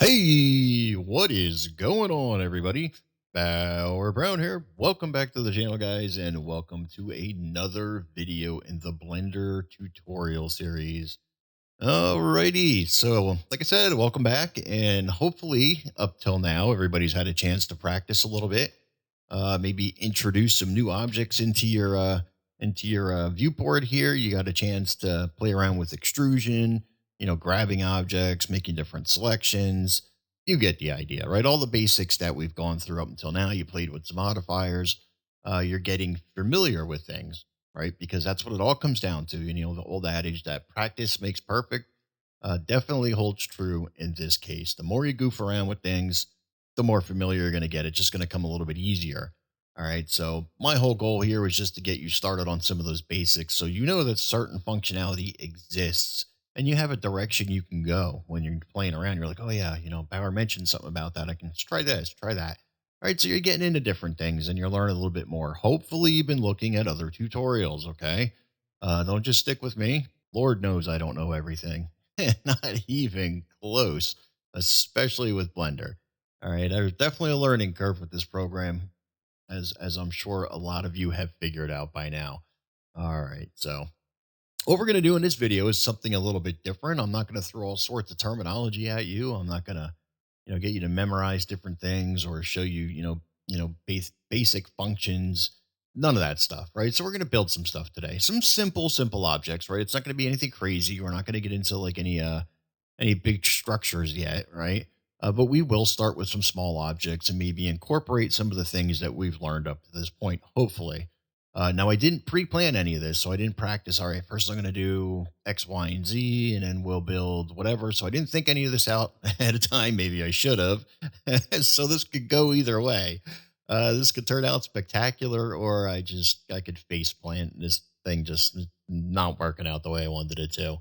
Hey, what is going on, everybody? Bauer Brown here. Welcome back to the channel, guys, and welcome to another video in the Blender tutorial series. Alrighty, so like I said, welcome back, and hopefully, up till now, everybody's had a chance to practice a little bit. Maybe introduce some new objects into your viewport here. You got a chance to play around with extrusion, grabbing objects, making different selections. You get the idea, right? All the basics that we've gone through up until now. You played with some modifiers. You're getting familiar with things, right? Because that's what it all comes down to. The old adage that practice makes perfect definitely holds true in this case. The more you goof around with things, the more familiar you're going to get. It's just going to come a little bit easier. All right. So, my whole goal here was just to get you started on some of those basics so you know that certain functionality exists and you have a direction you can go when you're playing around. You're like, oh, yeah, Bauer mentioned something about that. I can try this, try that. All right. So, you're getting into different things and you're learning a little bit more. Hopefully, you've been looking at other tutorials. Okay. Don't just stick with me. Lord knows I don't know everything. Not even close, especially with Blender. All right. There's definitely a learning curve with this program as I'm sure a lot of you have figured out by now. All right. So, what we're going to do in this video is something a little bit different. I'm not going to throw all sorts of terminology at you. I'm not going to, get you to memorize different things or show you, basic functions. None of that stuff, right? So we're going to build some stuff today. Some simple objects, right? It's not going to be anything crazy. We're not going to get into like any big structures yet, right? But we will start with some small objects and maybe incorporate some of the things that we've learned up to this point, hopefully. Now, I didn't pre plan any of this, so I didn't practice. All right, first I'm going to do X, Y, and Z, and then we'll build whatever. So I didn't think any of this out ahead of time. Maybe I should have. So this could go either way. This could turn out spectacular, or I could face plant this thing just not working out the way I wanted it to.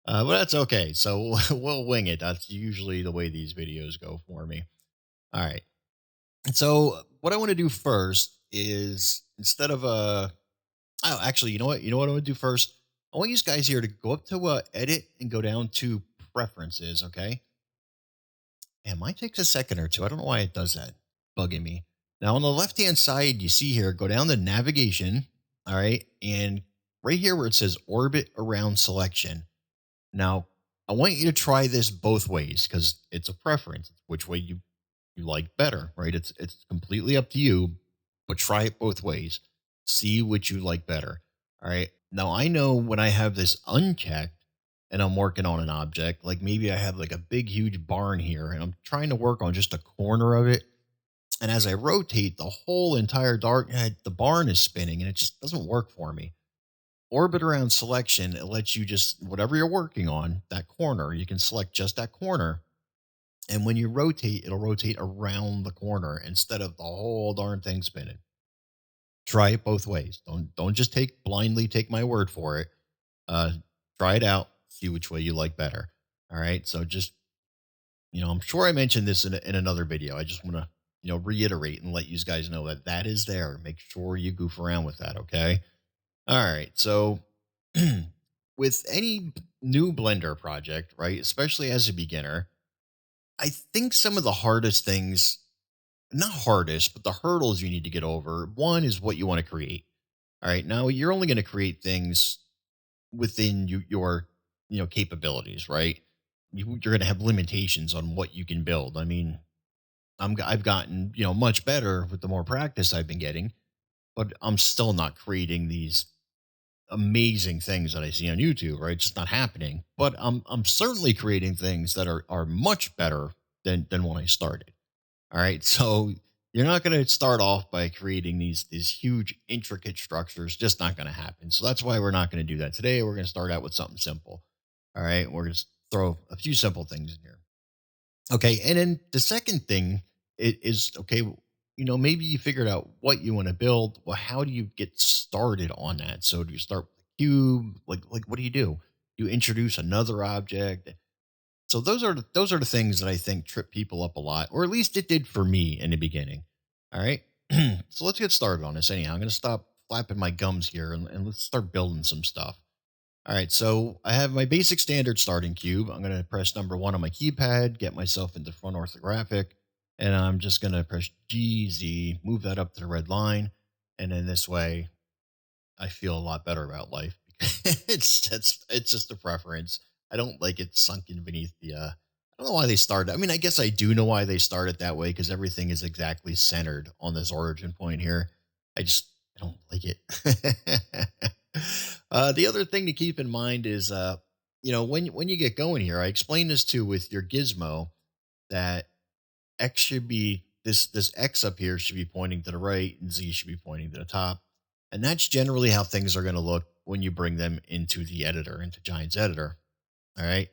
But that's okay. So we'll wing it. That's usually the way these videos go for me. All right. So what I want to do first is instead of oh, actually, you know what? You know what I want to do first? I want you guys here to go up to edit and go down to preferences. Okay. And mine takes a second or two. I don't know why it does that. Bugging me. Now on the left hand side, you see here, go down to navigation. All right. And right here where it says orbit around selection. Now, I want you to try this both ways because it's a preference. It's which way you like better, right? It's completely up to you, but try it both ways. See which you like better. All right. Now I know when I have this unchecked and I'm working on an object, like maybe I have like a big huge barn here and I'm trying to work on just a corner of it. And as I rotate, the whole entire the barn is spinning and it just doesn't work for me. Orbit around selection, it lets you just whatever you're working on, that corner, you can select just that corner. And when you rotate, it'll rotate around the corner instead of the whole darn thing spinning. Try it both ways. Don't just take my word for it. Uh Try it out, see which way you like better. All right. So just I'm sure I mentioned this in another video. I just want to reiterate and let you guys know that that is there. Make sure you goof around with that. Okay. All right. So, with any new Blender project, right, especially as a beginner, I think some of the hardest things, not hardest, but the hurdles you need to get over, one is what you want to create. All right. Now, you're only going to create things within your capabilities, right? You're going to have limitations on what you can build. I mean, I've gotten, much better with the more practice I've been getting, but I'm still not creating these amazing things that I see on YouTube, right? It's just not happening. But I'm certainly creating things that are much better than when I started. All right. So you're not going to start off by creating these huge intricate structures. Just not going to happen. So that's why we're not going to do that today. We're going to start out with something simple. All right. We're going to throw a few simple things in here. Okay, and then the second thing is okay. Maybe you figured out what you want to build. Well, how do you get started on that? So do you start with a cube? Like what do? You introduce another object. So those are the things that I think trip people up a lot, or at least it did for me in the beginning. All right, so let's get started on this. Anyhow, I'm going to stop flapping my gums here and let's start building some stuff. All right, so I have my basic standard starting cube. I'm going to press number one on my keypad, get myself into front orthographic, and I'm just going to press GZ, move that up to the red line. And then this way, I feel a lot better about life. It's just a preference. I don't like it sunken beneath the. I don't know why they started. I mean, I guess I do know why they started that way because everything is exactly centered on this origin point here. I don't like it. The other thing to keep in mind is, when you get going here, I explained this too with your gizmo that X should be this X up here should be pointing to the right and Z should be pointing to the top. And that's generally how things are going to look when you bring them into the editor, into Giants Editor. All right.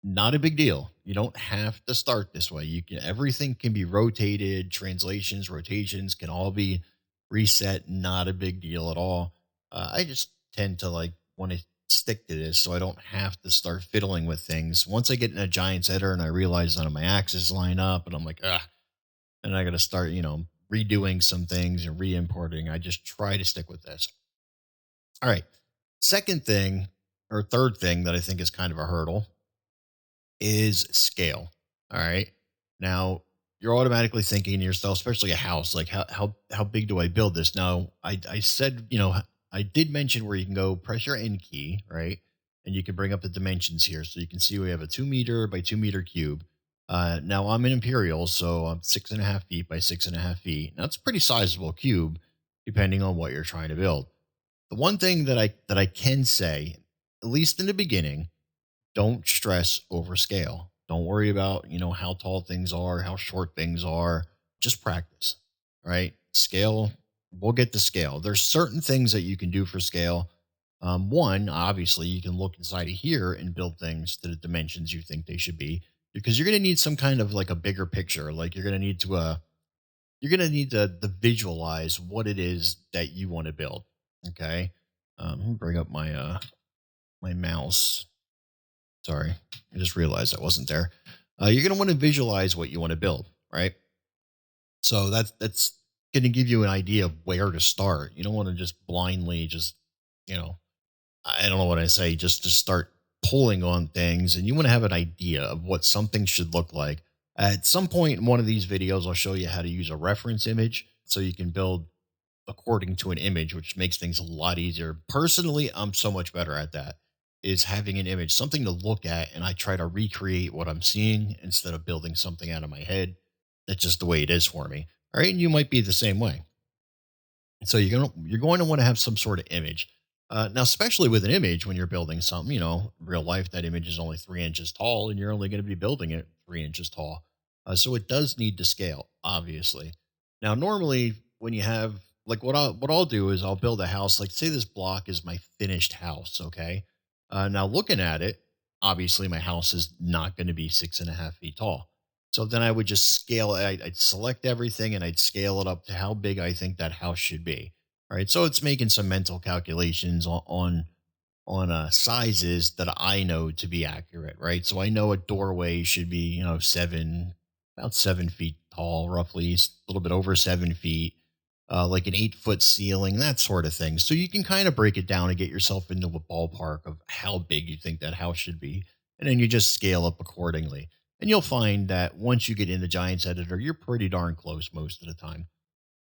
Not a big deal. You don't have to start this way. You can everything can be rotated, translations, rotations can all be reset. Not a big deal at all. I just tend to like want to stick to this so I don't have to start fiddling with things. Once I get in a Giants editor and I realize none of my axes line up, and I'm like, ah, and I got to start, redoing some things and re-importing. I just try to stick with this. All right. Second thing or third thing that I think is kind of a hurdle is scale. All right. Now you're automatically thinking to yourself, especially a house, like how big do I build this? Now I said, I did mention where you can go press your N key, right? And you can bring up the dimensions here. So you can see we have a 2 meter by 2 meter cube. Now I'm in Imperial, so I'm 6.5 feet by 6.5 feet. Now it's a pretty sizable cube, depending on what you're trying to build. The one thing that I can say, at least in the beginning, don't stress over scale. Don't worry about, how tall things are, how short things are. Just practice, right? Scale, we'll get to scale. There's certain things that you can do for scale. One, obviously, you can look inside of here and build things to the dimensions you think they should be because you're going to need some kind of like a bigger picture. Like you're going to need to visualize what it is that you want to build. Okay. Let me bring up my mouse. Sorry, I just realized I wasn't there. You're going to want to visualize what you want to build, right? So that's going to give you an idea of where to start. You don't want to just blindly just, you know, I don't know what I say, just to start pulling on things, and you want to have an idea of what something should look like. At some point in one of these videos, I'll show you how to use a reference image so you can build according to an image, which makes things a lot easier. Personally, I'm so much better at that. Is having an image, something to look at, and I try to recreate what I'm seeing instead of building something out of my head. That's just the way it is for me. All right, and you might be the same way. So you're going to want to have some sort of image. Now, especially with an image, when you're building something, real life, that image is only 3 inches tall, and you're only going to be building it 3 inches tall. So it does need to scale, obviously. Now, normally, when you have like what I'll do is I'll build a house. Like, say this block is my finished house. Okay. Now, looking at it, obviously, my house is not going to be 6.5 feet tall. So then I would just scale it. I'd select everything and I'd scale it up to how big I think that house should be. All right. So it's making some mental calculations on sizes that I know to be accurate, right? So I know a doorway should be, about 7 feet tall, roughly, a little bit over 7 feet, like an 8 foot ceiling, that sort of thing. So you can kind of break it down and get yourself into a ballpark of how big you think that house should be. And then you just scale up accordingly. And you'll find that once you get in the Giants editor, you're pretty darn close most of the time.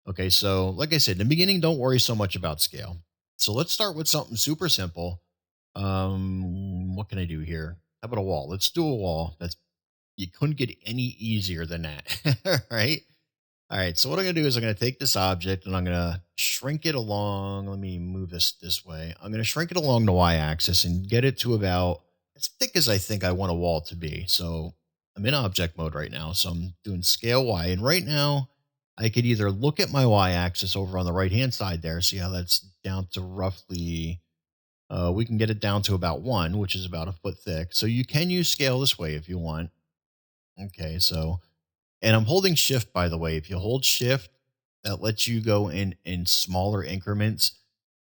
Okay, so like I said, in the beginning, don't worry so much about scale. So let's start with something super simple. What can I do here? How about a wall? Let's do a wall. That's You couldn't get any easier than that. Right? All right. So what I'm gonna do is I'm gonna take this object and I'm gonna shrink it along. Let me move this way. I'm gonna shrink it along the y-axis and get it to about as thick as I think I want a wall to be. So I'm in object mode right now. So I'm doing scale y. And right now I could either look at my y-axis over on the right-hand side there, see how that's down to roughly we can get it down to about 1, which is about a foot thick. So you can use scale this way if you want. Okay, so and I'm holding shift, by the way. If you hold shift, that lets you go in smaller increments.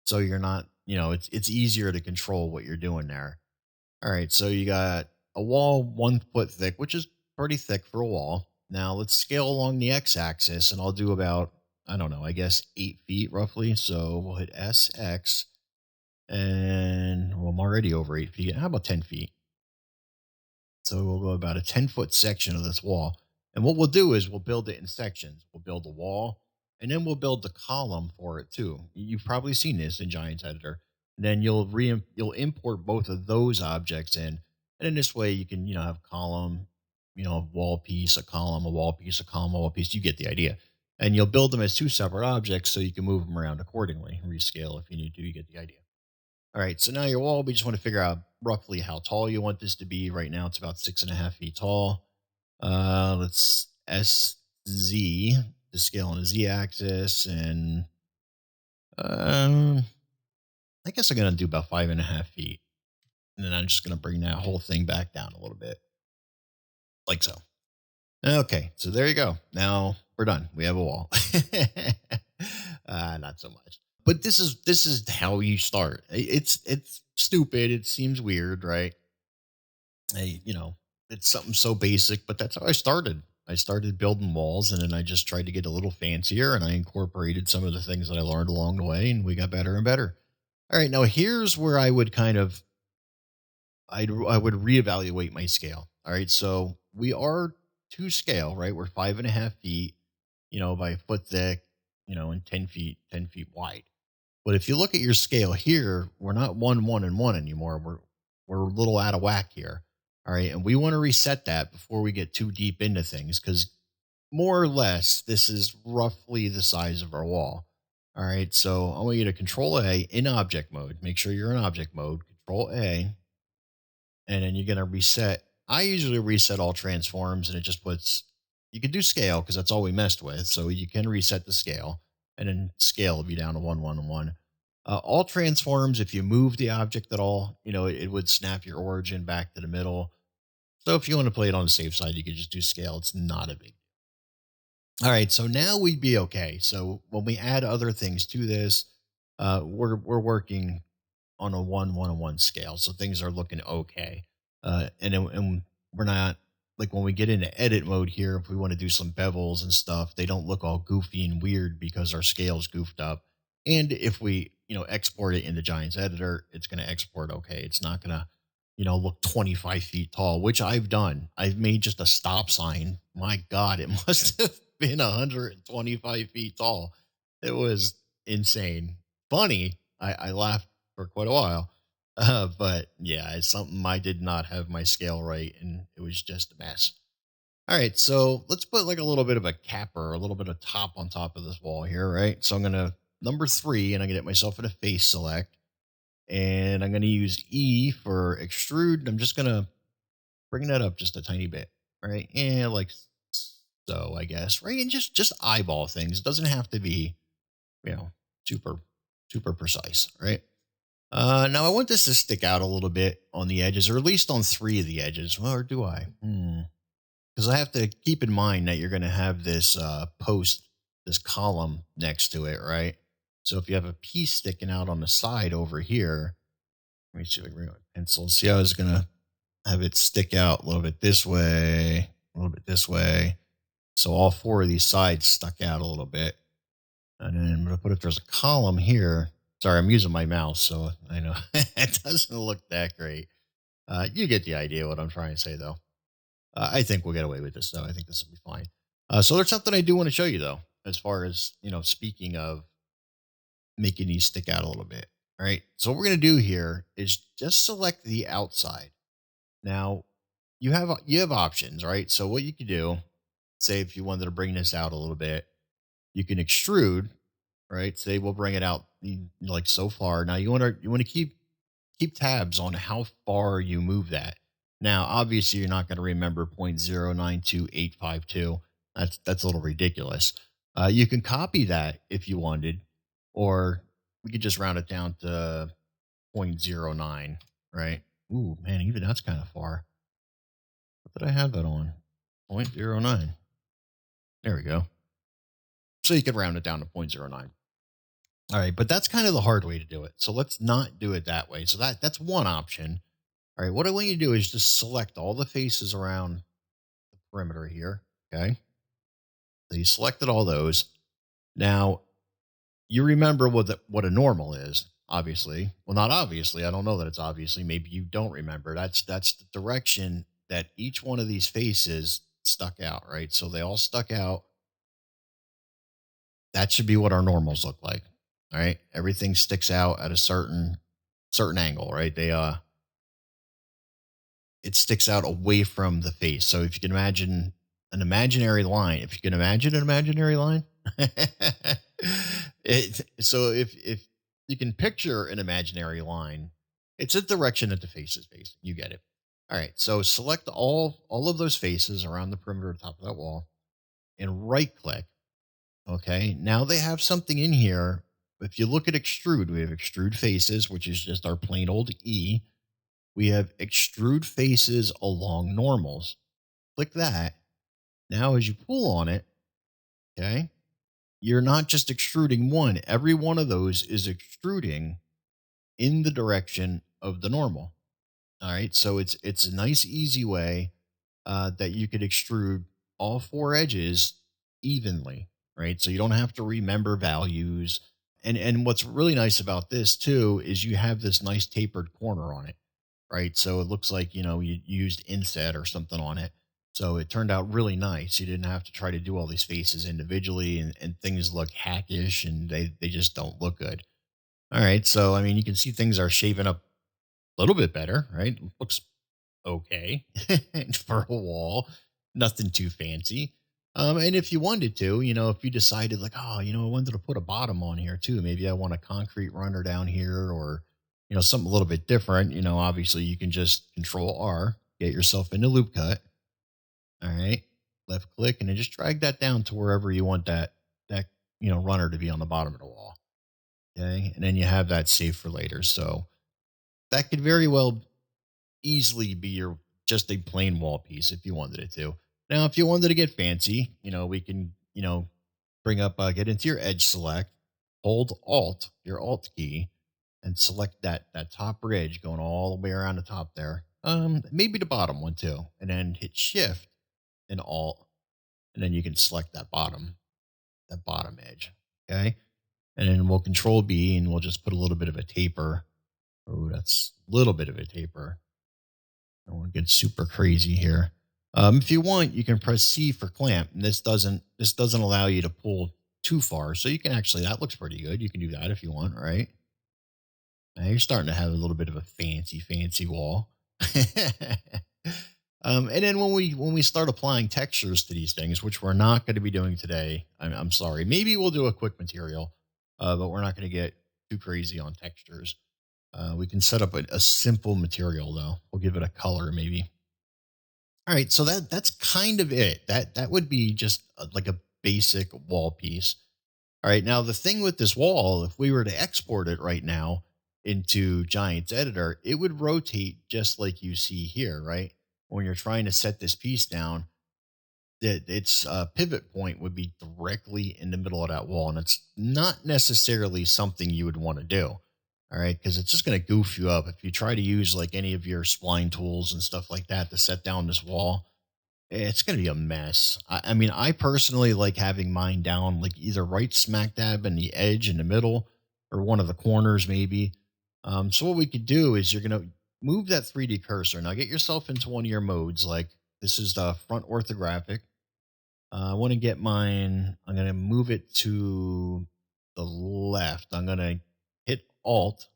So you're not, it's easier to control what you're doing there. All right, so you got a wall 1 foot thick, which is pretty thick for a wall. Now let's scale along the x-axis, and I'll do about, I don't know, I guess 8 feet roughly. So we'll hit SX. And well, I'm already over 8 feet. How about 10 feet? So we'll go about a 10-foot section of this wall. And what we'll do is we'll build it in sections. We'll build the wall and then we'll build the column for it too. You've probably seen this in Giants Editor. And then you'll import both of those objects in. And in this way you can, have column, a wall piece, a column, a wall piece, a column, a wall piece. You get the idea. And you'll build them as two separate objects so you can move them around accordingly. Rescale if you need to, you get the idea. All right, so now your wall, we just want to figure out roughly how tall you want this to be. Right now, it's about 6.5 feet tall. Let's SZ to scale on a Z axis, and um, I guess I'm gonna do about 5.5 feet, and then I'm just gonna bring that whole thing back down a little bit, like so. Okay, so there you go. Now we're done. We have a wall. Not so much. But this is how you start. It's stupid. It seems weird, right? It's something so basic, but that's how I started. I started building walls, and then I just tried to get a little fancier, and I incorporated some of the things that I learned along the way, and we got better and better. All right, now here's where I would I would reevaluate my scale. All right, so we are to scale, right? We're 5.5 feet, by a foot thick, and 10 feet wide. But if you look at your scale here, we're not one, one, and one anymore. We're a little out of whack here. All right. And we want to reset that before we get too deep into things, because more or less, this is roughly the size of our wall. All right. So I want you to control A in object mode. Make sure you're in object mode, control A, and then you're going to reset. I usually reset all transforms, and it just puts, you can do scale because that's all we messed with. So you can reset the scale, and then scale will be down to one, one, and one. All transforms, if you move the object at all, it would snap your origin back to the middle. So if you want to play it on the safe side, you could just do scale. It's not a big. All right, so now we'd be okay. So when we add other things to this, we're working on a one-one-on-one scale, so things are looking okay. And we're not, like, when we get into edit mode here, if we want to do some bevels and stuff, they don't look all goofy and weird because our scale's goofed up. And if we, export it in the Giants editor, it's going to export okay. It's not going to, look 25 feet tall, which I've done. I've made just a stop sign. My God, it must have been 125 feet tall. It was insane. Funny. I laughed for quite a while. But yeah, it's something, I did not have my scale right, and it was just a mess. All right, so let's put like a little bit of a capper, a little bit of top on top of this wall here, right? So I'm gonna number three, and I'm gonna get myself in a face select, and I'm gonna use E for extrude. I'm just gonna bring that up just a tiny bit, right? And like so, I guess, right? And just eyeball things. It doesn't have to be, you know, super super precise, right? Now I want this to stick out a little bit on the edges, or at least on three of the edges. Well, or do I? Because I have to keep in mind that you're going to have this post, this column next to it, right? So if you have a piece sticking out on the side over here, let me see if I can bring my pencil. See, I was going to have it stick out a little bit this way, a little bit this way. So all four of these sides stuck out a little bit. And then I'm going to put, if there's a column here, sorry, I'm using my mouse, so I know it doesn't look that great. You get the idea what I'm trying to say, though. I think we'll get away with this, though. I think this will be fine. So there's something I do want to show you, though, as far as, speaking of making these stick out a little bit. All right. So what we're going to do here is just select the outside. Now, you have options, right? So what you could do, say if you wanted to bring this out a little bit, you can extrude, right? Say we'll bring it out like so far. Now you want to keep tabs on how far you move that. Now, obviously, you're not going to remember 0.092852. That's a little ridiculous. You can copy that if you wanted, or we could just round it down to zero point zero 0.09, right? Ooh, man, even that's kind of far. What did I have that on? 0.09. There we go. So you could round it down to 0.09. All right, but that's kind of the hard way to do it. So let's not do it that way. So that's one option. All right, what I want you to do is just select all the faces around the perimeter here. Okay. So you selected all those. Now you remember what a normal is. obviously. Well, not obviously. I don't know that it's obviously. Maybe you don't remember. That's the direction that each one of these faces stuck out, right? So they all stuck out. That should be what our normals look like. All right. Everything sticks out at a certain angle, right? It sticks out away from the face. So if you can imagine an imaginary line, if you can imagine an imaginary line, if you can picture an imaginary line, it's a direction that the face is facing. You get it. All right. So select all of those faces around the perimeter of the top of that wall and right click. Okay. Now they have something in here. If you look at extrude, we have extrude faces, which is just our plain old E. We have extrude faces along normals. Click that. Now, as you pull on it, okay, you're not just extruding one. Every one of those is extruding in the direction of the normal. All right. So it's a nice, easy way that you could extrude all four edges evenly, right? So you don't have to remember values. And what's really nice about this too is you have this nice tapered corner on it, right? So it looks like, you used inset or something on it. So it turned out really nice. You didn't have to try to do all these faces individually, and things look hackish and they just don't look good. All right. So, I mean, you can see things are shaping up a little bit better, right? Looks okay for a wall, nothing too fancy. And if you wanted to, if you decided like, oh, I wanted to put a bottom on here too. Maybe I want a concrete runner down here, or something a little bit different. Obviously you can just Control R, get yourself into loop cut. All right, left click, and then just drag that down to wherever you want that runner to be on the bottom of the wall. Okay, and then you have that saved for later. So that could very well easily be your just a plain wall piece if you wanted it to. Now, if you wanted to get fancy, we can, bring up, get into your edge select, hold Alt, your Alt key, and select that top ridge going all the way around the top there. Maybe the bottom one too, and then hit Shift and Alt, and then you can select that bottom edge. Okay, and then we'll Control B, and we'll just put a little bit of a taper. Oh, that's a little bit of a taper. I don't want to get super crazy here. If you want, you can press C for clamp, and this doesn't allow you to pull too far. So you can actually, that looks pretty good. You can do that if you want, right? Now you're starting to have a little bit of a fancy wall. And then when we start applying textures to these things, which we're not going to be doing today, I'm sorry. Maybe we'll do a quick material, but we're not going to get too crazy on textures. We can set up a simple material though. We'll give it a color maybe. All right, so that's kind of it. That would be just like a basic wall piece. All right, now the thing with this wall, if we were to export it right now into Giants Editor, it would rotate just like you see here, right? When you're trying to set this piece down, that its pivot point would be directly in the middle of that wall, and it's not necessarily something you would want to do. All right, because it's just going to goof you up if you try to use like any of your spline tools and stuff like that to set down this wall. It's going to be a mess. I mean, I personally like having mine down like either right smack dab in the edge in the middle, or one of the corners maybe. So what we could do is you're going to move that 3D cursor. Now get yourself into one of your modes. Like this is the front orthographic. I want to get mine. I'm going to move it to the left. I'm going to hit Alt,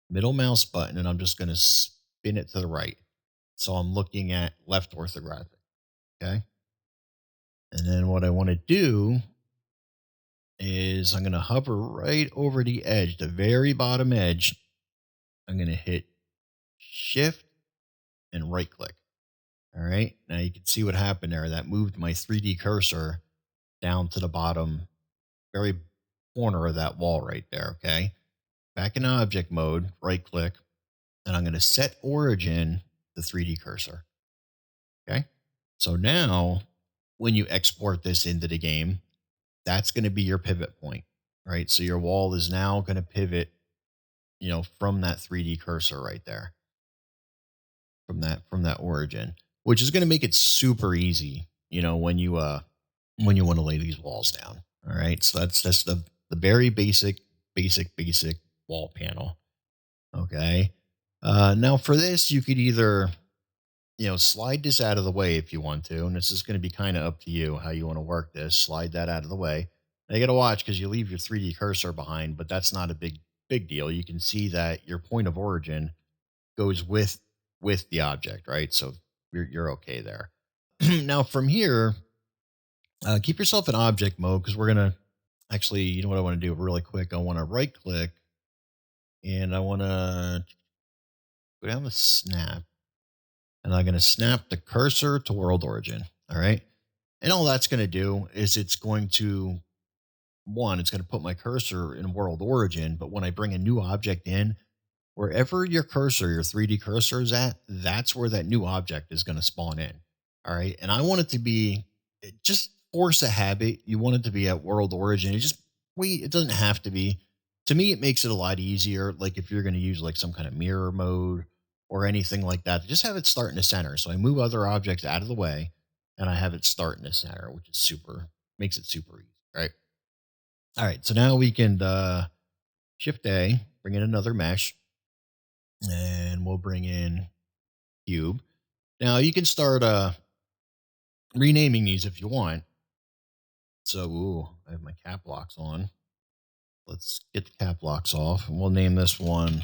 middle mouse button, and I'm just going to spin it to the right. So I'm looking at left orthographic. Okay. And then what I want to do is I'm going to hover right over the edge, the very bottom edge. I'm going to hit Shift and right click. All right. Now you can see what happened there. That moved my 3D cursor down to the bottom, very corner of that wall right there. Okay. Back in object mode, right click, and I'm going to set origin the 3D cursor. Okay. So now when you export this into the game, that's going to be your pivot point, right? So your wall is now going to pivot, from that 3D cursor right there, from that origin, which is going to make it super easy, when you want to lay these walls down. All right. So that's the very basic wall panel. Okay. Now for this, you could either, slide this out of the way if you want to, and this is going to be kind of up to you how you want to work this. Slide that out of the way. Now you got to watch because you leave your 3D cursor behind, but that's not a big deal. You can see that your point of origin goes with the object, right? So you're okay there. Now from here, keep yourself in object mode because we're gonna actually, you know what I want to do really quick. I want to right click and I want to go down the snap, and I'm going to snap the cursor to world origin. All right. And all that's going to do is it's going to, one, it's going to put my cursor in world origin. But when I bring a new object in, wherever your cursor, your 3D cursor is at, that's where that new object is going to spawn in. All right. And I want it to be, just force a habit. You want it to be at world origin. It doesn't have to be. To me, it makes it a lot easier. Like if you're going to use like some kind of mirror mode or anything like that, just have it start in the center. So I move other objects out of the way and I have it start in the center, which is makes it super easy. Right. All right. So now we can, shift A, bring in another mesh, and we'll bring in cube. Now you can start renaming these if you want. So, I have my cap locks on. Let's get the cap locks off, and we'll name this one.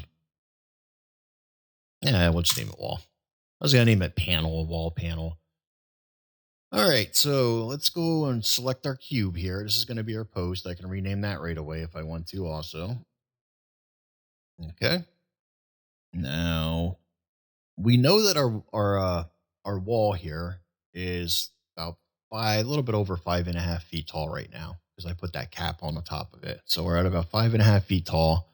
Yeah, we'll just name it wall. I was gonna name it panel, wall panel. All right, so let's go and select our cube here. This is going to be our post. I can rename that right away if I want to. Also, okay. Now we know that our wall here is about a little bit over 5.5 feet tall right now because I put that cap on the top of it. So we're at about 5.5 feet tall.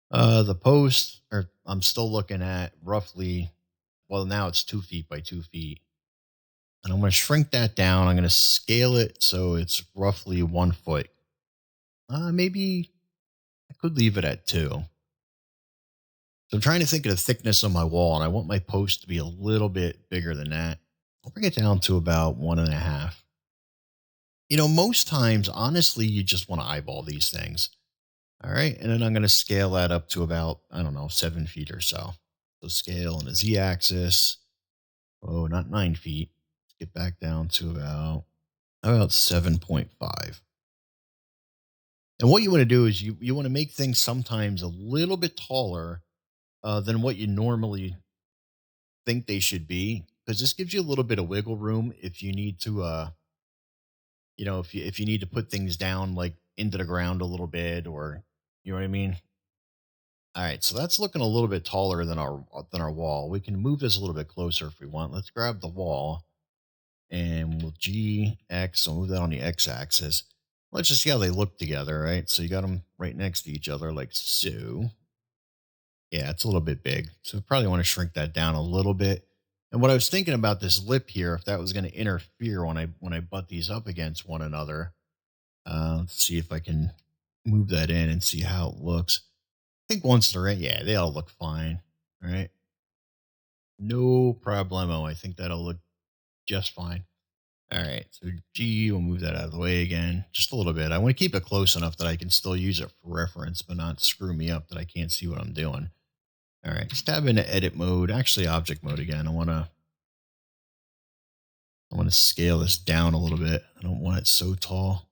The post, or I'm still looking at roughly, well, now it's 2 feet by 2 feet. And I'm going to shrink that down. I'm going to scale it so it's roughly 1 foot. Maybe I could leave it at 2. So I'm trying to think of the thickness of my wall, and I want my post to be a little bit bigger than that. I'll bring it down to about 1.5. Most times, honestly, you just want to eyeball these things. All right. And then I'm going to scale that up to about, I don't know, 7 feet or so. So scale on the Z axis. Oh, not 9 feet. Let's get back down to about 7.5. And what you want to do is you want to make things sometimes a little bit taller than what you normally think they should be, because this gives you a little bit of wiggle room if you need to if you need to put things down like into the ground a little bit, or you know what I mean. All right, so that's looking a little bit taller than our wall. We can move this a little bit closer if we want. Let's grab the wall and we'll GX, so move that on the X axis. Let's just see how they look together, right? So you got them right next to each other like so. Yeah, it's a little bit big. So we probably want to shrink that down a little bit. And what I was thinking about this lip here, if that was going to interfere when I butt these up against one another, let's see if I can move that in and see how it looks. I think once they're in, yeah, they all look fine. All right. No problemo. I think that'll look just fine. All right. So G, we'll move that out of the way again, just a little bit. I want to keep it close enough that I can still use it for reference, but not screw me up that I can't see what I'm doing. All right. Just tab into edit mode, actually object mode again. I want to scale this down a little bit. I don't want it so tall.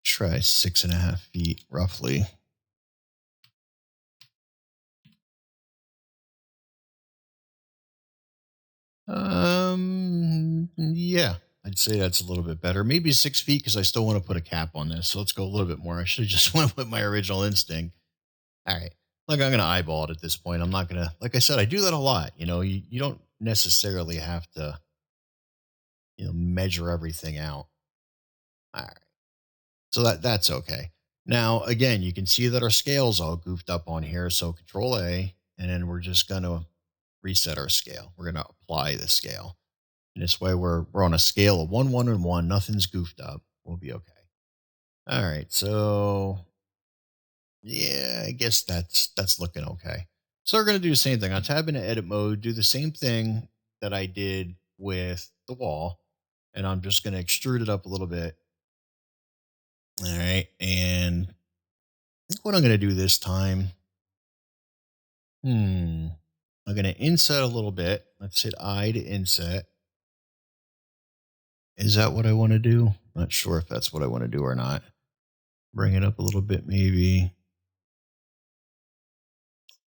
Try 6.5 feet roughly. Yeah, I'd say that's a little bit better. Maybe 6 feet because I still want to put a cap on this. So let's go a little bit more. I should have just went with my original instinct. All right. Like I'm going to eyeball it at this point. I'm not going to, like I said, I do that a lot. You don't necessarily have to, measure everything out. All right. So that's okay. Now, again, you can see that our scale's all goofed up on here. So Control A, and then we're just going to reset our scale. We're going to apply the scale. And this way we're on a scale of 1, 1, and 1. Nothing's goofed up. We'll be okay. All right. So yeah, I guess that's looking okay. So we're going to do the same thing. I'll tab into edit mode, do the same thing that I did with the wall. And I'm just going to extrude it up a little bit. All right. And think what I'm going to do this time, hmm, I'm going to inset a little bit. Let's hit I to inset. Is that what I want to do? Not sure if that's what I want to do or not. Bring it up a little bit, maybe.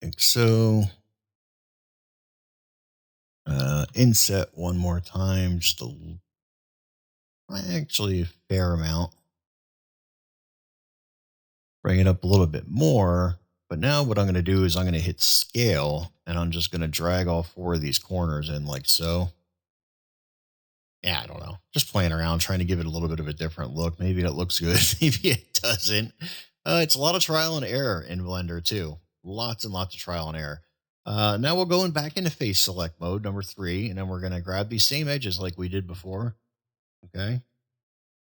Like so. Inset one more time, just actually a fair amount. Bring it up a little bit more. But now what I'm going to do is I'm going to hit scale and I'm just going to drag all four of these corners in like so. Yeah, I don't know. Just playing around, trying to give it a little bit of a different look. Maybe it looks good. Maybe it doesn't. It's a lot of trial and error in Blender too. Lots and lots of trial and error. Now we're going back into face select mode, number 3, and then we're going to grab these same edges like we did before. Okay.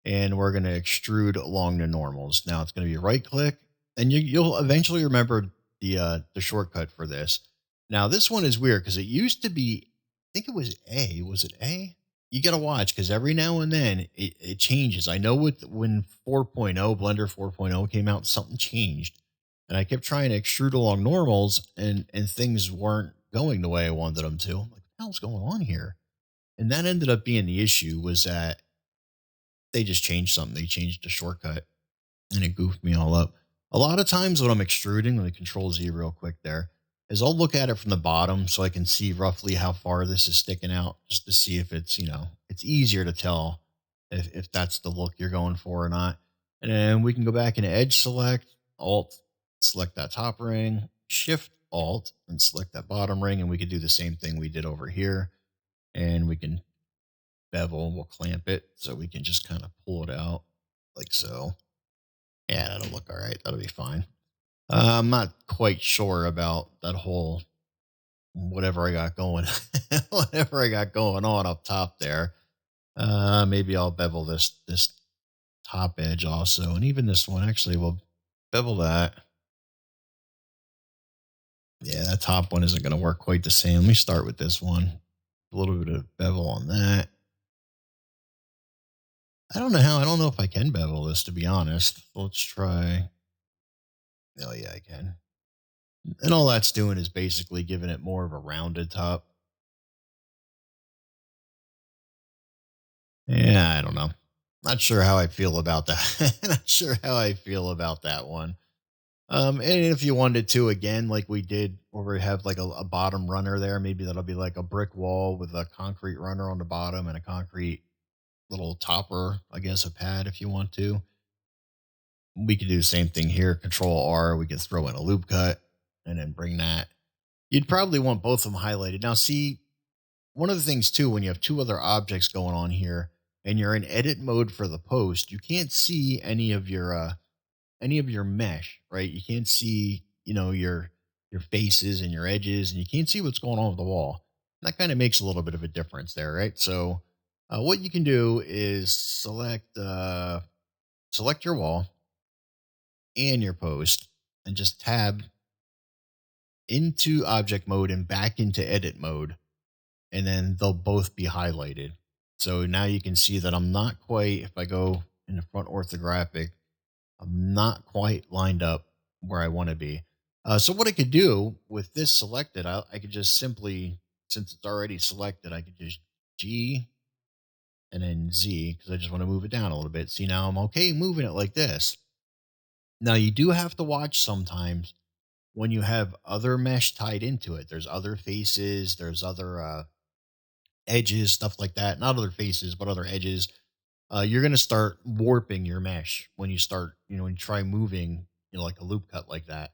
And we're going to extrude along the normals. Now it's going to be right click, and you'll eventually remember the shortcut for this. Now this one is weird because it used to be, I think it was A. Was it A? You got to watch because every now and then it changes. I know with when 4.0 Blender 4.0 came out, something changed, and I kept trying to extrude along normals, and things weren't going the way I wanted them to. I'm like, what the hell's going on here? And that ended up being the issue was that they just changed something. They changed the shortcut and it goofed me all up. A lot of times when I'm extruding, let me control Z real quick there, is I'll look at it from the bottom so I can see roughly how far this is sticking out just to see if it's, it's easier to tell if that's the look you're going for or not. And then we can go back into edge select, alt, select that top ring, shift alt, and select that bottom ring. And we could do the same thing we did over here. And we can bevel, we'll clamp it so we can just kind of pull it out like so. Yeah, that'll look all right. That'll be fine. I'm not quite sure about that whole whatever I got going, whatever I got going on up top there. Maybe I'll bevel this top edge also, and even this one. Actually, we'll bevel that. Yeah, that top one isn't going to work quite the same. Let me start with this one. A little bit of bevel on that. I don't know how. I don't know if I can bevel this, to be honest. Let's try. Oh, yeah, I can. And all that's doing is basically giving it more of a rounded top. Yeah, I don't know. Not sure how I feel about that. Not sure how I feel about that one. And if you wanted to, again, like we did, where we have like a bottom runner there, maybe that'll be like a brick wall with a concrete runner on the bottom and a concrete little topper, I guess, a pad if you want to. We could do the same thing here. Control R, we could throw in a loop cut and then bring that. You'd probably want both of them highlighted. Now, see, one of the things too, when you have two other objects going on here and you're in edit mode for the post, you can't see any of your mesh, right? You can't see, your faces and your edges, and you can't see what's going on with the wall. That kind of makes a little bit of a difference there, right? So, what you can do is select your wall and your post, and just tab into object mode and back into edit mode, and then they'll both be highlighted. So now you can see that I'm not quite, if I go in the front orthographic, I'm not quite lined up where I want to be. So what I could do with this selected, I could just simply, since it's already selected, I could just G and then Z because I just want to move it down a little bit. See, now I'm okay moving it like this. Now you do have to watch sometimes when you have other mesh tied into it. There's other faces, there's other edges, stuff like that. Not other faces, but other edges. You're going to start warping your mesh when you start, when you try moving, like a loop cut like that.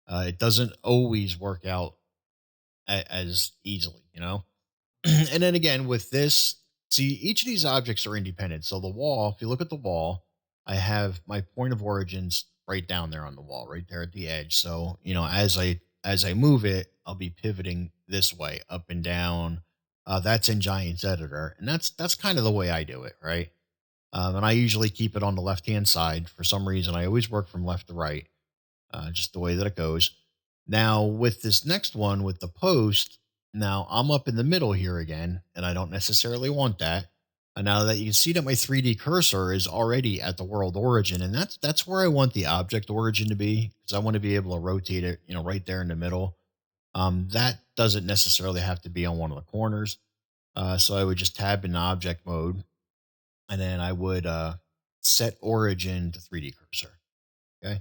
It doesn't always work out as easily, and then again with this, see, each of these objects are independent. So the wall, if you look at the wall, I have my point of origins right down there on the wall, right there at the edge. So, as I move it, I'll be pivoting this way, up and down. That's in Giants Editor, and that's kind of the way I do it, right? And I usually keep it on the left hand side. For some reason, I always work from left to right, just the way that it goes. Now, with this next one, with the post, now I'm up in the middle here again, and I don't necessarily want that. And now that you can see that my 3D cursor is already at the world origin, and that's where I want the object origin to be, because I want to be able to rotate it, right there in the middle. That doesn't necessarily have to be on one of the corners. So I would just tab in object mode, and then I would set origin to 3D cursor. Okay,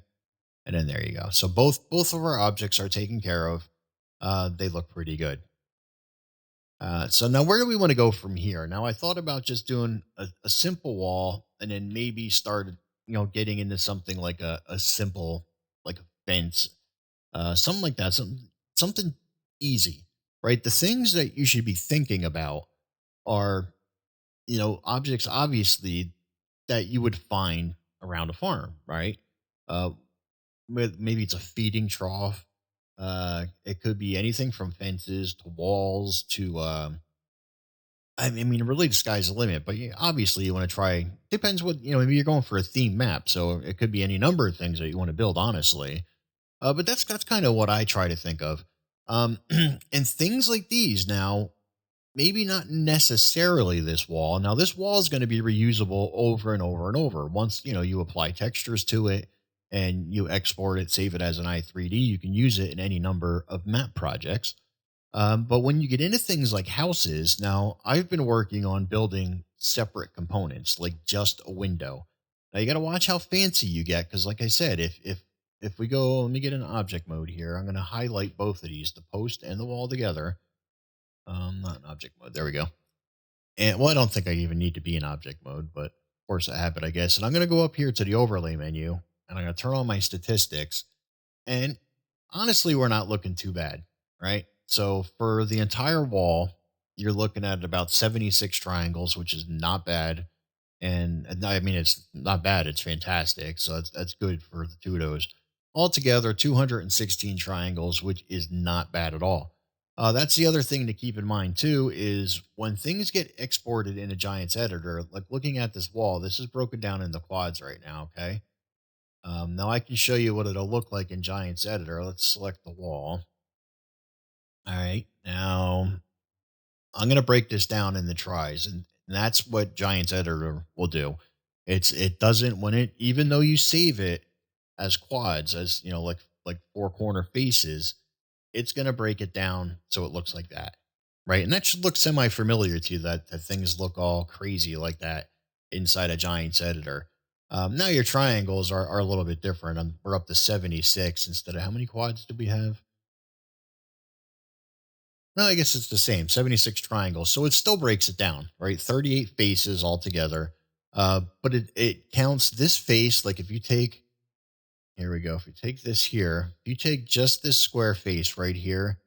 and then there you go. So both of our objects are taken care of. They look pretty good. So now where do we want to go from here? Now I thought about just doing a simple wall, and then maybe started, getting into something like a simple, like a fence, something like that, something easy, right? The things that you should be thinking about are, objects obviously that you would find around a farm, right? Uh, with maybe it's a feeding trough. It could be anything from fences to walls to I mean, really, the sky's the limit. But obviously, you want to try. Depends what Maybe you're going for a theme map, so it could be any number of things that you want to build. Honestly, but that's kind of what I try to think of. And things like these now, maybe not necessarily this wall. Now, this wall is going to be reusable over and over and over. Once you apply textures to it and you export it, save it as an i3D, you can use it in any number of map projects. But when you get into things like houses, now I've been working on building separate components, like just a window. Now you got to watch how fancy you get, because, like I said, if we go, let me get in object mode here. I'm going to highlight both of these, the post and the wall together. Not in object mode. There we go. And well, I don't think I even need to be in object mode, but force a habit, I guess. And I'm going to go up here to the overlay menu, and I'm going to turn on my statistics. And honestly, we're not looking too bad, right? So for the entire wall, you're looking at about 76 triangles, which is not bad. And I mean, it's not bad, it's fantastic. So that's good for the two of those. Altogether, 216 triangles, which is not bad at all. That's the other thing to keep in mind too, is when things get exported in a Giants editor, like looking at this wall, this is broken down into quads right now. Okay. Now I can show you what it'll look like in Giants editor. Let's select the wall. All right. Now I'm going to break this down in the tries, and that's what Giants editor will do. It doesn't, when it, even though you save it as quads, as like four corner faces, it's going to break it down so it looks like that, right? And that should look semi familiar to you, that things look all crazy like that inside a Giants editor. Now your triangles are a little bit different. We're up to 76 instead of, how many quads do we have? No, I guess it's the same, 76 triangles. So it still breaks it down, right? 38 faces altogether. But it counts this face. Like if you take, here we go. If you take this here, if you take just this square face right here,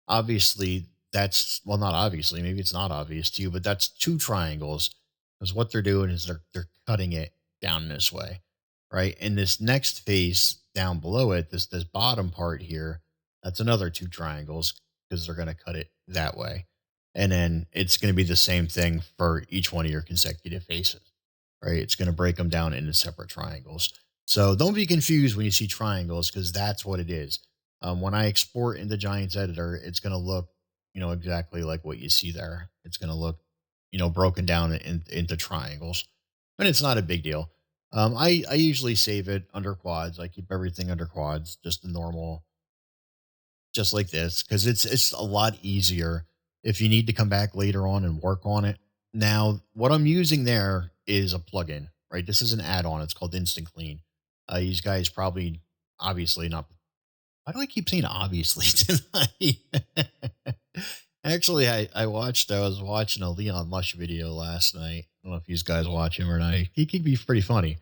obviously that's, well, not obviously, maybe it's not obvious to you, but that's two triangles, because what they're doing is they're cutting it down this way, right? And this next face down below it, this bottom part here, that's another two triangles, because they're going to cut it that way. And then it's going to be the same thing for each one of your consecutive faces, right? It's going to break them down into separate triangles. So don't be confused when you see triangles, because that's what it is. When I export into Giants Editor, it's going to look, exactly like what you see there. It's going to look, broken down into triangles, and it's not a big deal. I usually save it under quads. I keep everything under quads, just the normal, just like this, because it's a lot easier if you need to come back later on and work on it. Now, what I'm using there is a plugin, right? This is an add-on. It's called Instant Clean. These guys probably, obviously not. Why do I keep saying obviously tonight? Actually, I was watching a Leon Lush video last night. I don't know if you guys watch him or not. He could be pretty funny.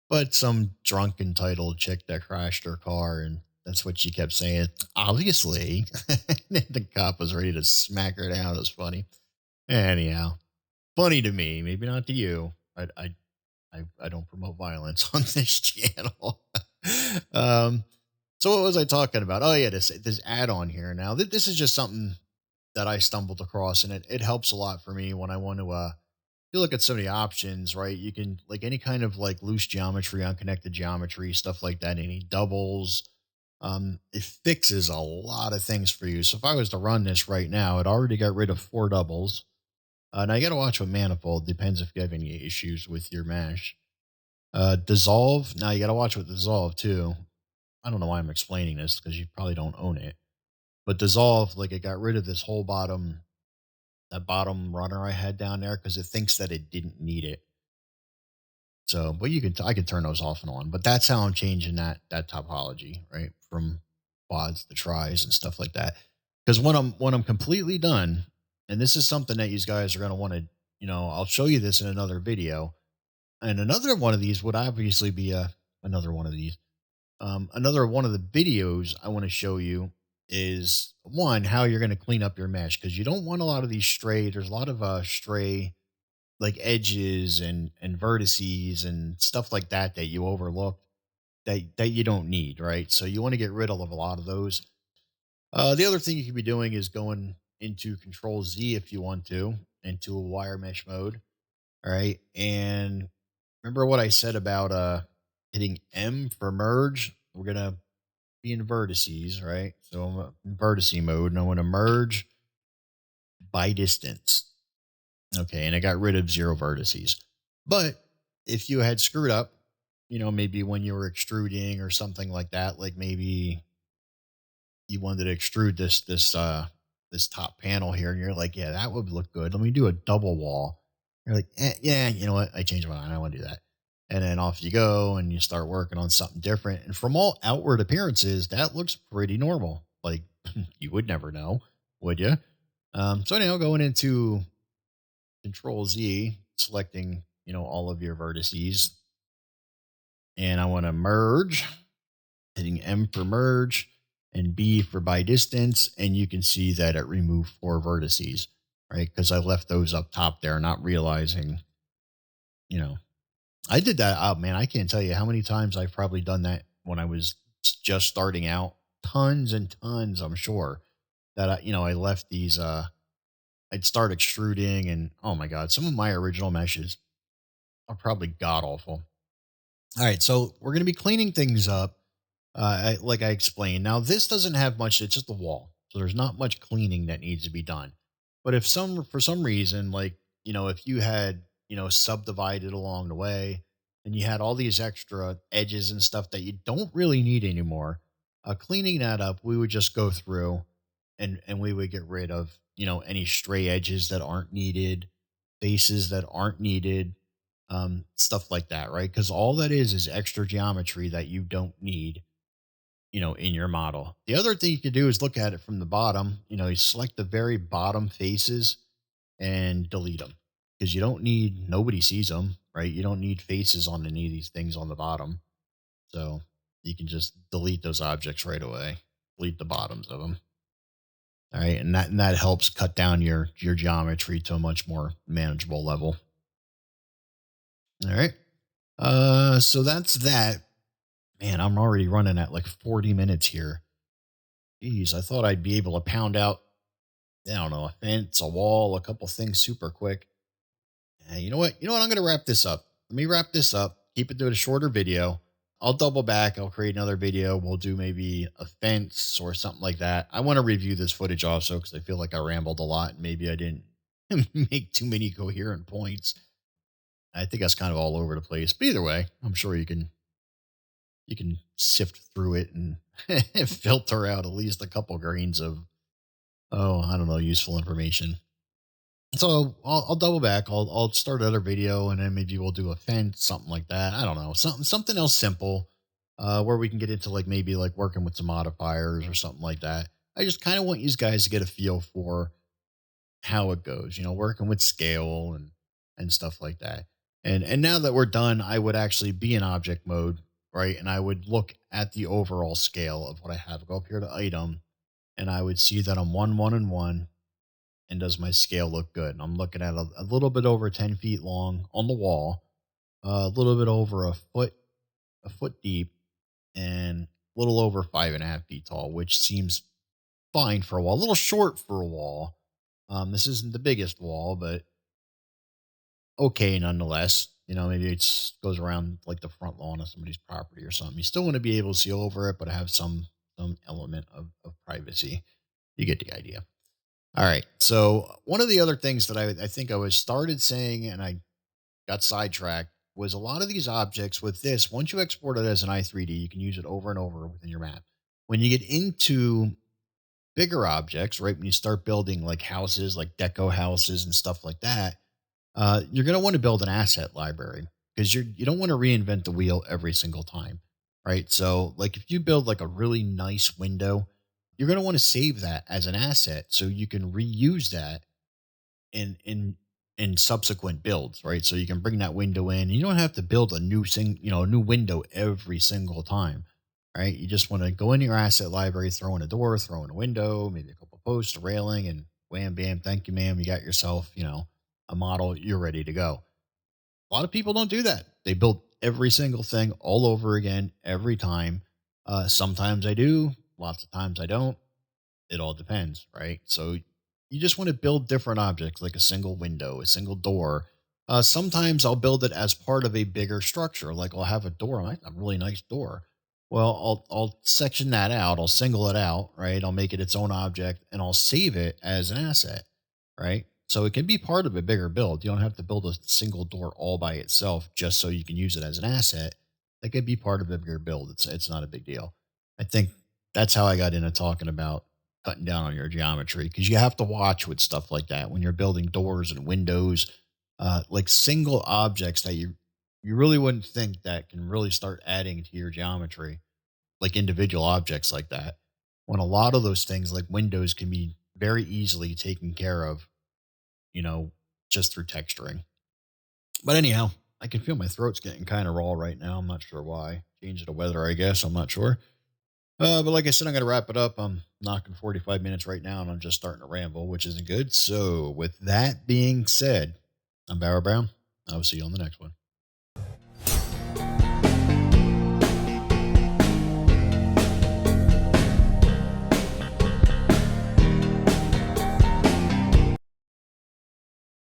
But some drunk entitled chick that crashed her car, and that's what she kept saying. Obviously. The cop was ready to smack her down. It was funny. Anyhow, funny to me, maybe not to you. I don't promote violence on this channel. um, so what was I talking about? Oh yeah, this add-on here. Now this is just something that I stumbled across, and it helps a lot for me when I want to you look at some of the options, right? You can, like, any kind of like loose geometry, unconnected geometry, stuff like that, any doubles. It fixes a lot of things for you. So if I was to run this right now, it already got rid of four doubles. Now you got to watch with manifold. Depends if you have any issues with your mesh. Dissolve. Now you got to watch with dissolve too. I don't know why I'm explaining this because you probably don't own it. But dissolve, like it got rid of this whole that bottom runner I had down there because it thinks that it didn't need it. So, but I can turn those off and on. But that's how I'm changing that topology, right? From quads to tries and stuff like that. Because when I'm completely done, and this is something that you guys are going to want to, I'll show you this in another video. And another one of these would obviously be another one of these. Another one of the videos I want to show you is one how you're going to clean up your mesh because you don't want a lot of these stray. There's a lot of stray like edges and vertices and stuff like that that you overlook that you don't need, right? So you want to get rid of a lot of those. The other thing you could be doing is going into Control Z if you want to into a wire mesh mode. All right, and remember what I said about hitting M for merge. We're gonna be in vertices, right? So I'm in vertice mode, and I want to merge by distance. Okay, and I got rid of zero vertices. But if you had screwed up, maybe when you were extruding or something like that, like maybe you wanted to extrude this top panel here, and you're like, yeah, that would look good. Let me do a double wall. You're like, yeah, you know what? I changed my mind. I want to do that. And then off you go and you start working on something different. And from all outward appearances, that looks pretty normal. Like you would never know, would you? So anyhow, going into Control Z, selecting, all of your vertices. And I want to merge, hitting M for merge and B for by distance. And you can see that it removed 4 vertices, right? Because I left those up top there, not realizing, you know, I did that. Oh man, I can't tell you how many times I've probably done that when I was just starting out. Tons and tons, I'm sure that I left these. I'd start extruding, and oh my god, some of my original meshes are probably god awful. All right, so we're going to be cleaning things up, like I explained. Now, this doesn't have much; it's just a wall, so there's not much cleaning that needs to be done. But if for some reason, like if you had subdivided along the way, and you had all these extra edges and stuff that you don't really need anymore, cleaning that up, we would just go through, and we would get rid of any stray edges that aren't needed, faces that aren't needed, stuff like that, right? Because all that is extra geometry that you don't need, in your model. The other thing you can do is look at it from the bottom. You select the very bottom faces and delete them because you don't need, nobody sees them, right? You don't need faces on any of these things on the bottom. So you can just delete those objects right away, delete the bottoms of them. All right. And that helps cut down your geometry to a much more manageable level. All right. So that's that. Man, I'm already running at like 40 minutes here. Jeez, I thought I'd be able to pound out, I don't know, a fence, a wall, a couple things super quick. You know what? I'm going to wrap this up. Let me wrap this up. Keep it to a shorter video. I'll double back. I'll create another video. We'll do maybe a fence or something like that. I want to review this footage also because I feel like I rambled a lot and maybe I didn't make too many coherent points. I think that's kind of all over the place. But either way, I'm sure you can sift through it and filter out at least a couple grains of, oh, I don't know, useful information. So I'll double back. I'll start another video and then maybe we'll do a fence, something like that. I don't know, something else simple, where we can get into like maybe like working with some modifiers or something like that. I just kind of want you guys to get a feel for how it goes. Working with scale and stuff like that. And now that we're done, I would actually be in object mode, right? And I would look at the overall scale of what I have. Go up here to item, and I would see that I'm 1, 1, and 1. And does my scale look good? And I'm looking at a little bit over 10 feet long on the wall, a little bit over a foot deep, and a little over 5.5 feet tall, which seems fine for a wall. A little short for a wall. This isn't the biggest wall, but okay nonetheless. Maybe it goes around like the front lawn of somebody's property or something. You still want to be able to see over it, but have some element of privacy. You get the idea. All right. So one of the other things that I think I was started saying and I got sidetracked was a lot of these objects with this, once you export it as an i3D, you can use it over and over within your map. When you get into bigger objects, right? When you start building like houses, like deco houses and stuff like that, you're going to want to build an asset library because you don't want to reinvent the wheel every single time, right? So, like if you build like a really nice window, you're going to want to save that as an asset so you can reuse that in subsequent builds, right? So you can bring that window in. And you don't have to build a a new window every single time, right? You just want to go into your asset library, throw in a door, throw in a window, maybe a couple posts, a railing, and wham, bam, thank you, ma'am. You got yourself, a model. You're ready to go. A lot of people don't do that. They build every single thing all over again every time. Sometimes I do, lots of times I don't. It all depends, right? So you just want to build different objects like a single window, a single door. Sometimes I'll build it as part of a bigger structure. Like I'll have a door, a really nice door. Well, I'll section that out. I'll single it out, right? I'll make it its own object and I'll save it as an asset, right? So it can be part of a bigger build. You don't have to build a single door all by itself just so you can use it as an asset. That could be part of a bigger build. It's not a big deal. I think that's how I got into talking about cutting down on your geometry because you have to watch with stuff like that when you're building doors and windows, like single objects that you really wouldn't think that can really start adding to your geometry, like individual objects like that. When a lot of those things, like windows, can be very easily taken care of, you know, just through texturing. But anyhow, I can feel my throat's getting kind of raw right now. I'm not sure why. Change of the weather, I guess. I'm not sure. But like I said, I'm going to wrap it up. I'm knocking 45 minutes right now, and I'm just starting to ramble, which isn't good. So, with that being said, I'm Bauer Brown. I will see you on the next one.